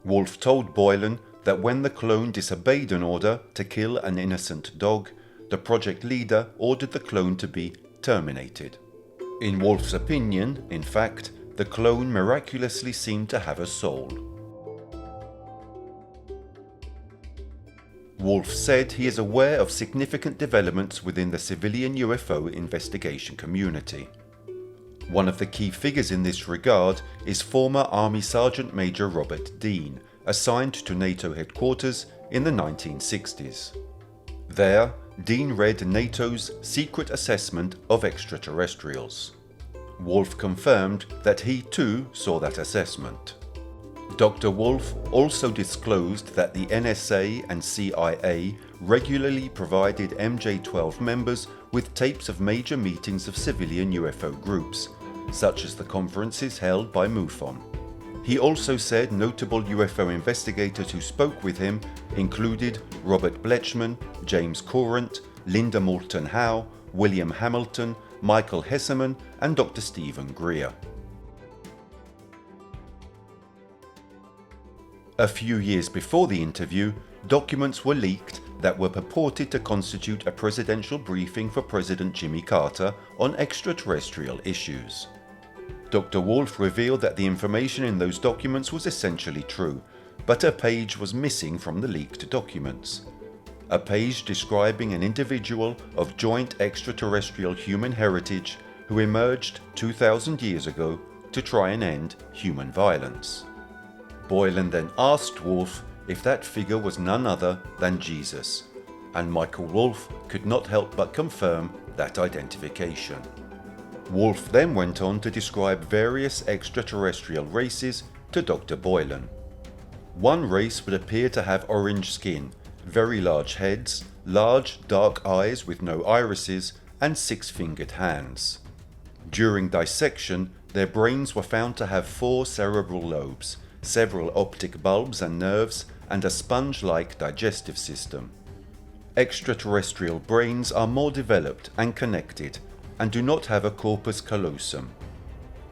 A: Wolf told Boylan that when the clone disobeyed an order to kill an innocent dog, the project leader ordered the clone to be terminated. In Wolf's opinion, in fact, the clone miraculously seemed to have a soul. Wolf said he is aware of significant developments within the civilian UFO investigation community. One of the key figures in this regard is former Army Sergeant Major Robert Dean, assigned to NATO headquarters in the 1960s. There, Dean read NATO's secret assessment of extraterrestrials. Wolf confirmed that he too saw that assessment. Dr. Wolf also disclosed that the NSA and CIA regularly provided MJ-12 members with tapes of major meetings of civilian UFO groups, such as the conferences held by MUFON. He also said notable UFO investigators who spoke with him included Robert Blechman, James Courant, Linda Moulton Howe, William Hamilton, Michael Hesseman, and Dr. Stephen Greer. A few years before the interview, documents were leaked that were purported to constitute a presidential briefing for President Jimmy Carter on extraterrestrial issues. Dr. Wolf revealed that the information in those documents was essentially true, but a page was missing from the leaked documents. A page describing an individual of joint extraterrestrial human heritage who emerged 2,000 years ago to try and end human violence. Boylan then asked Wolf if that figure was none other than Jesus, and Michael Wolf could not help but confirm that identification. Wolf then went on to describe various extraterrestrial races to Dr. Boylan. One race would appear to have orange skin, very large heads, large dark eyes with no irises, and six-fingered hands. During dissection, their brains were found to have 4 cerebral lobes, several optic bulbs and nerves, and a sponge-like digestive system. Extraterrestrial brains are more developed and connected, and do not have a corpus callosum.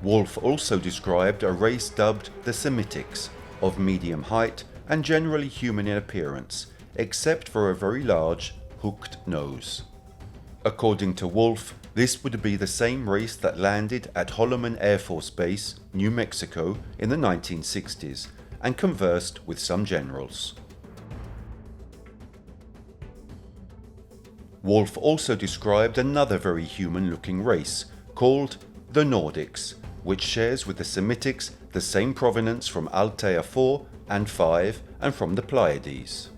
A: Wolf also described a race dubbed the Semitics, of medium height and generally human in appearance, except for a very large, hooked nose. According to Wolf, this would be the same race that landed at Holloman Air Force Base, New Mexico in the 1960s, and conversed with some generals. Wolf also described another very human-looking race, called the Nordics, which shares with the Semitics the same provenance from Altair 4 and 5 and from the Pleiades.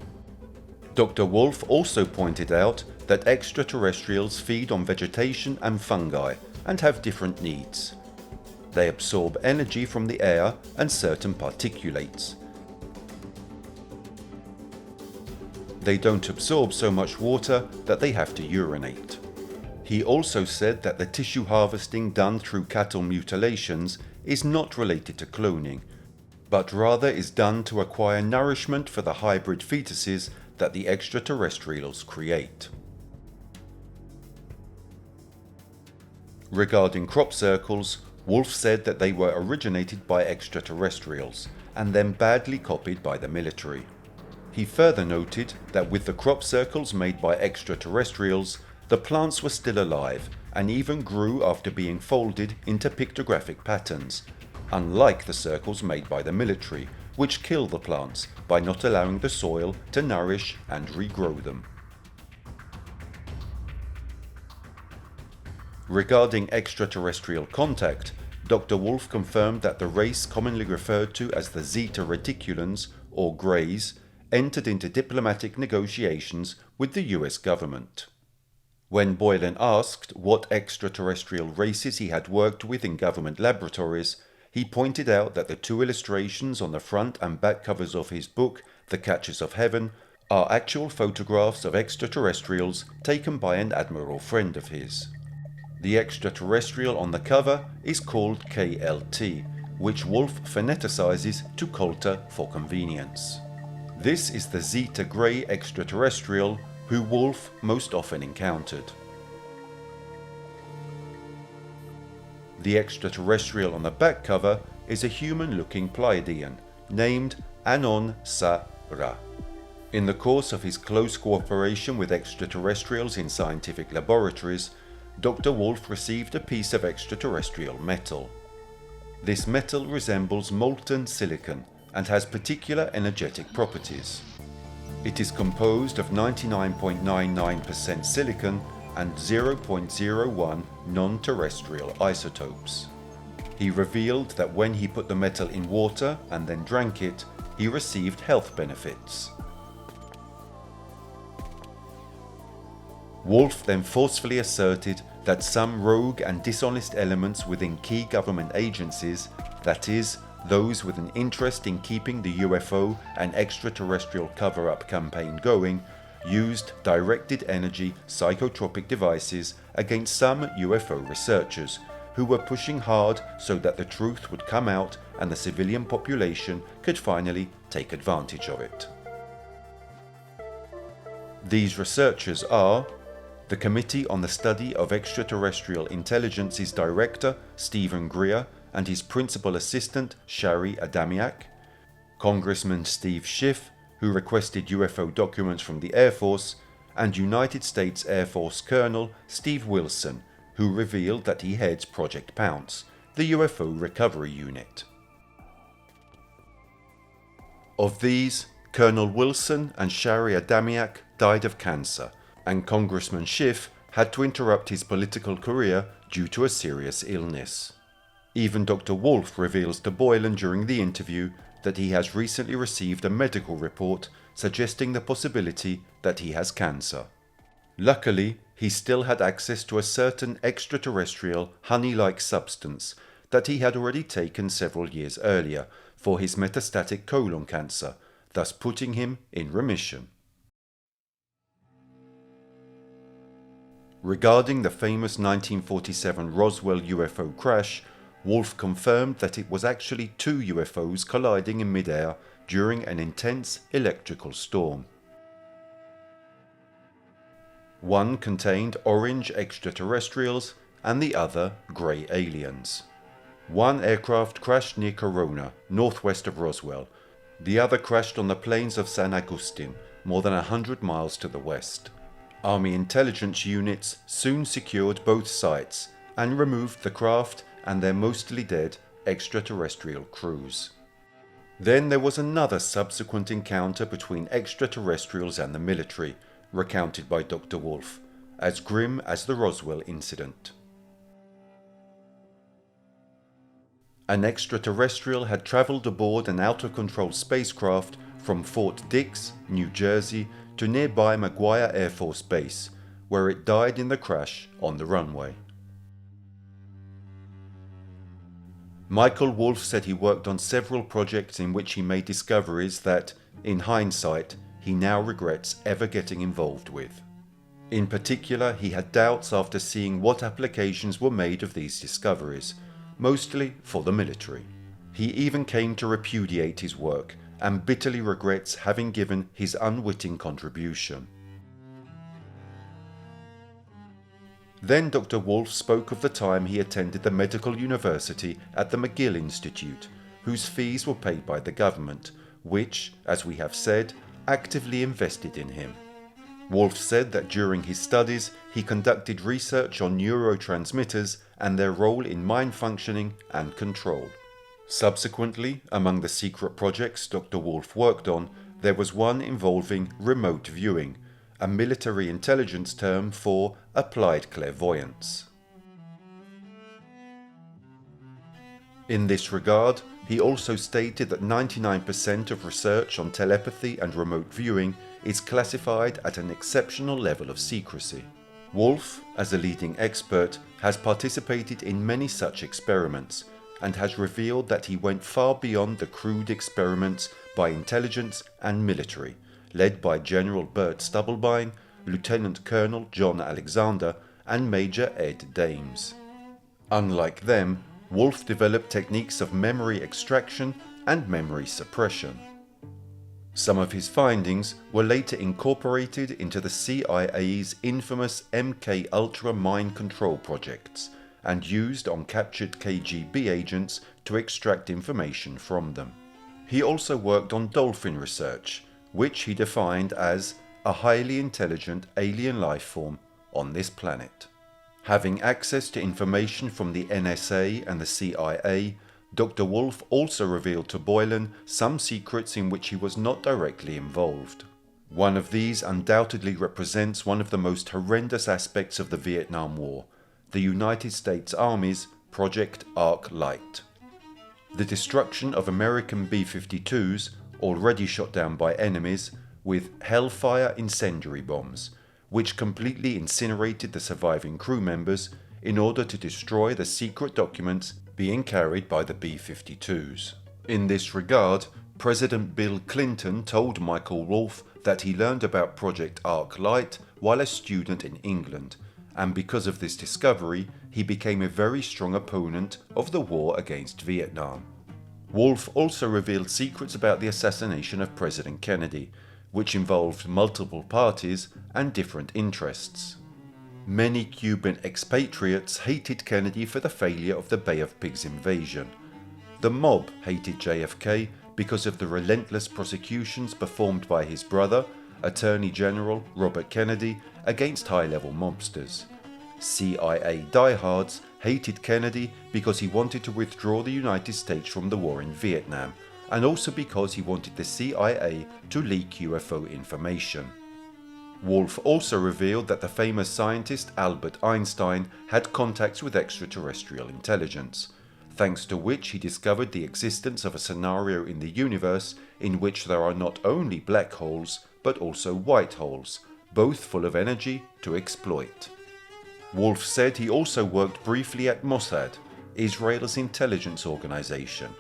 A: Dr. Wolf also pointed out that extraterrestrials feed on vegetation and fungi and have different needs. They absorb energy from the air and certain particulates. They don't absorb so much water that they have to urinate. He also said that the tissue harvesting done through cattle mutilations is not related to cloning, but rather is done to acquire nourishment for the hybrid fetuses that the extraterrestrials create. Regarding crop circles, Wolf said that they were originated by extraterrestrials and then badly copied by the military. He further noted that with the crop circles made by extraterrestrials, the plants were still alive and even grew after being folded into pictographic patterns, unlike the circles made by the military, which kill the plants by not allowing the soil to nourish and regrow them. Regarding extraterrestrial contact, Dr. Wolf confirmed that the race commonly referred to as the Zeta Reticulans, or Greys, entered into diplomatic negotiations with the US government. When Boylan asked what extraterrestrial races he had worked with in government laboratories, he pointed out that the 2 illustrations on the front and back covers of his book, The Catches of Heaven, are actual photographs of extraterrestrials taken by an admiral friend of his. The extraterrestrial on the cover is called KLT, which Wolf phoneticizes to Coulter for convenience. This is the Zeta Grey extraterrestrial who Wolf most often encountered. The extraterrestrial on the back cover is a human-looking Pleiadian named Anon Sa Ra. In the course of his close cooperation with extraterrestrials in scientific laboratories, Dr. Wolf received a piece of extraterrestrial metal. This metal resembles molten silicon and has particular energetic properties. It is composed of 99.99% silicon and 0.01 non-terrestrial isotopes. He revealed that when he put the metal in water and then drank it, he received health benefits. Wolf then forcefully asserted that some rogue and dishonest elements within key government agencies, that is, those with an interest in keeping the UFO and extraterrestrial cover-up campaign going, used directed energy psychotropic devices against some UFO researchers who were pushing hard so that the truth would come out and the civilian population could finally take advantage of it. These researchers are the Committee on the Study of Extraterrestrial Intelligence's director, Stephen Greer, and his principal assistant, Shari Adamiak, Congressman Steve Schiff, who requested UFO documents from the Air Force, and United States Air Force Colonel Steve Wilson, who revealed that he heads Project Pounce, the UFO recovery unit. Of these, Colonel Wilson and Shari Adamiak died of cancer, and Congressman Schiff had to interrupt his political career due to a serious illness. Even Dr. Wolf reveals to Boylan during the interview that he has recently received a medical report suggesting the possibility that he has cancer. Luckily, he still had access to a certain extraterrestrial honey-like substance that he had already taken several years earlier for his metastatic colon cancer, thus putting him in remission. Regarding the famous 1947 Roswell UFO crash, Wolf confirmed that it was actually two UFOs colliding in mid-air during an intense electrical storm. One contained orange extraterrestrials and the other grey aliens. One aircraft crashed near Corona, northwest of Roswell. The other crashed on the plains of San Agustin, more than 100 miles to the west. Army intelligence units soon secured both sites and removed the craft and their mostly dead extraterrestrial crews. Then there was another subsequent encounter between extraterrestrials and the military, recounted by Dr. Wolf, as grim as the Roswell incident. An extraterrestrial had travelled aboard an out-of-control spacecraft from Fort Dix, New Jersey, to nearby McGuire Air Force Base, where it died in the crash on the runway. Michael Wolf said he worked on several projects in which he made discoveries that, in hindsight, he now regrets ever getting involved with. In particular, he had doubts after seeing what applications were made of these discoveries, mostly for the military. He even came to repudiate his work and bitterly regrets having given his unwitting contribution. Then Dr. Wolf spoke of the time he attended the medical university at the McGill Institute, whose fees were paid by the government, which, as we have said, actively invested in him. Wolf said that during his studies he conducted research on neurotransmitters and their role in mind functioning and control. Subsequently, among the secret projects Dr. Wolf worked on, there was one involving remote viewing, a military intelligence term for applied clairvoyance. In this regard, he also stated that 99% of research on telepathy and remote viewing is classified at an exceptional level of secrecy. Wolf, as a leading expert, has participated in many such experiments and has revealed that he went far beyond the crude experiments by intelligence and military, led by General Bert Stubblebine, Lieutenant Colonel John Alexander, and Major Ed Dames. Unlike them, Wolf developed techniques of memory extraction and memory suppression. Some of his findings were later incorporated into the CIA's infamous MK Ultra mind control projects and used on captured KGB agents to extract information from them. He also worked on dolphin research, which he defined as a highly intelligent alien life form on this planet. Having access to information from the NSA and the CIA, Dr. Wolf also revealed to Boylan some secrets in which he was not directly involved. One of these undoubtedly represents one of the most horrendous aspects of the Vietnam War, the United States Army's Project Arc Light. The destruction of American B-52s, already shot down by enemies, with Hellfire incendiary bombs, which completely incinerated the surviving crew members in order to destroy the secret documents being carried by the B-52s. In this regard, President Bill Clinton told Michael Wolf that he learned about Project Arc Light while a student in England, and because of this discovery, he became a very strong opponent of the war against Vietnam. Wolf also revealed secrets about the assassination of President Kennedy, which involved multiple parties and different interests. Many Cuban expatriates hated Kennedy for the failure of the Bay of Pigs invasion. The mob hated JFK because of the relentless prosecutions performed by his brother, Attorney General Robert Kennedy, against high-level mobsters. CIA diehards hated Kennedy because he wanted to withdraw the United States from the war in Vietnam, and also because he wanted the CIA to leak UFO information. Wolf also revealed that the famous scientist Albert Einstein had contacts with extraterrestrial intelligence, thanks to which he discovered the existence of a scenario in the universe in which there are not only black holes but also white holes, both full of energy to exploit. Wolf said he also worked briefly at Mossad, Israel's intelligence organization,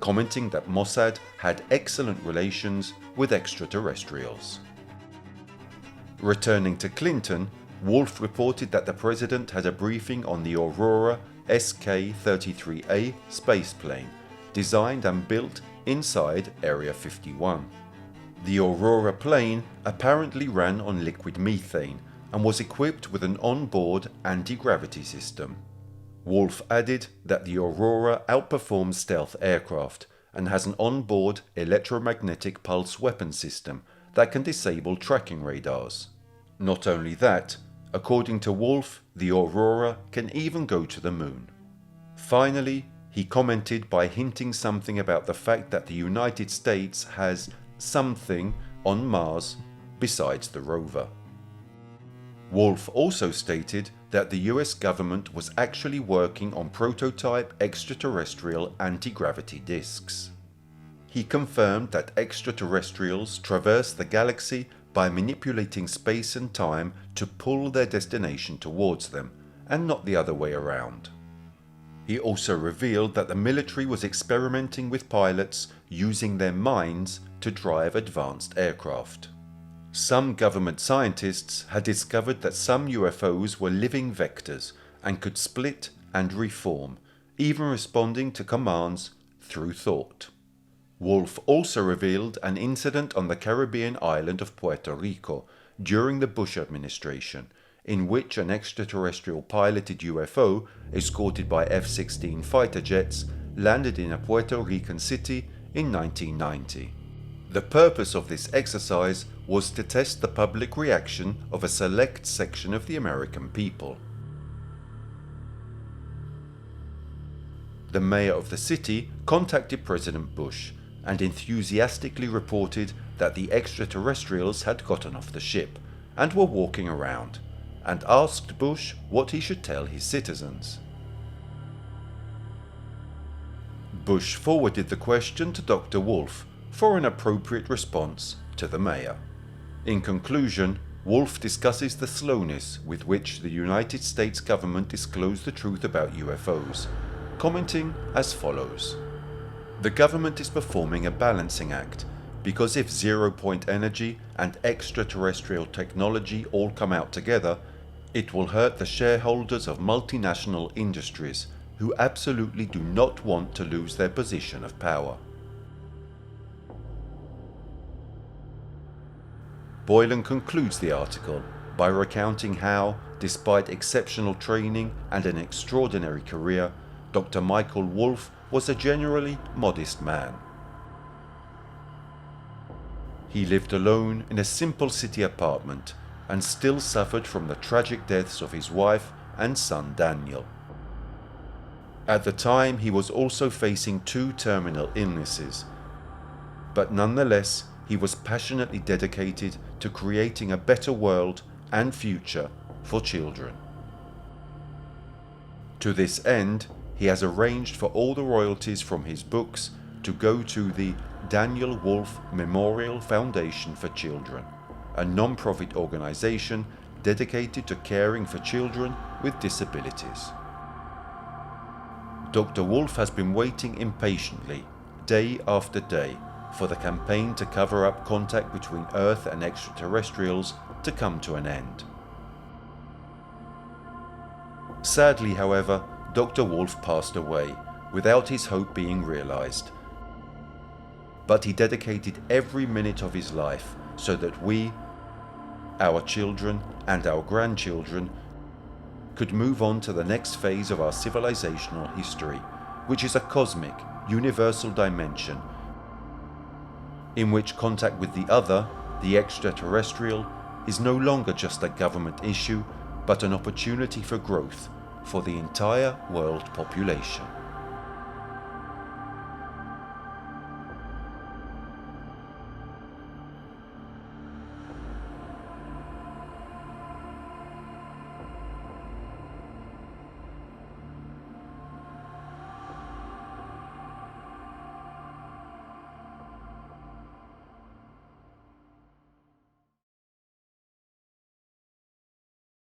A: commenting that Mossad had excellent relations with extraterrestrials. Returning to Clinton, Wolf reported that the president had a briefing on the Aurora SK-33A spaceplane, designed and built inside Area 51. The Aurora plane apparently ran on liquid methane and was equipped with an on-board anti-gravity system. Wolf added that the Aurora outperforms stealth aircraft and has an on-board electromagnetic pulse weapon system that can disable tracking radars. Not only that, according to Wolf, the Aurora can even go to the moon. Finally, he commented by hinting something about the fact that the United States has something on Mars besides the rover. Wolf also stated that the US government was actually working on prototype extraterrestrial anti-gravity discs. He confirmed that extraterrestrials traverse the galaxy by manipulating space and time to pull their destination towards them, and not the other way around. He also revealed that the military was experimenting with pilots using their minds to drive advanced aircraft. Some government scientists had discovered that some UFOs were living vectors and could split and reform, even responding to commands through thought. Wolf also revealed an incident on the Caribbean island of Puerto Rico during the Bush administration, in which an extraterrestrial piloted UFO, escorted by F-16 fighter jets, landed in a Puerto Rican city in 1990. The purpose of this exercise was to test the public reaction of a select section of the American people. The mayor of the city contacted President Bush and enthusiastically reported that the extraterrestrials had gotten off the ship and were walking around, and asked Bush what he should tell his citizens. Bush forwarded the question to Dr. Wolf for an appropriate response to the mayor. In conclusion, Wolf discusses the slowness with which the United States government disclosed the truth about UFOs, commenting as follows. The government is performing a balancing act, because if zero-point energy and extraterrestrial technology all come out together, it will hurt the shareholders of multinational industries who absolutely do not want to lose their position of power. Boylan concludes the article by recounting how, despite exceptional training and an extraordinary career, Dr. Michael Wolf was a generally modest man. He lived alone in a simple city apartment and still suffered from the tragic deaths of his wife and son Daniel. At the time, he was also facing 2 terminal illnesses, but nonetheless, he was passionately dedicated to creating a better world and future for children. To this end, he has arranged for all the royalties from his books to go to the Daniel Wolf Memorial Foundation for Children, a non-profit organization dedicated to caring for children with disabilities. Dr. Wolf has been waiting impatiently, day after day, for the campaign to cover up contact between Earth and extraterrestrials to come to an end. Sadly, however, Dr. Wolf passed away without his hope being realized. But he dedicated every minute of his life so that we, our children and our grandchildren, could move on to the next phase of our civilizational history, which is a cosmic, universal dimension in which contact with the other, the extraterrestrial, is no longer just a government issue, but an opportunity for growth for the entire world population.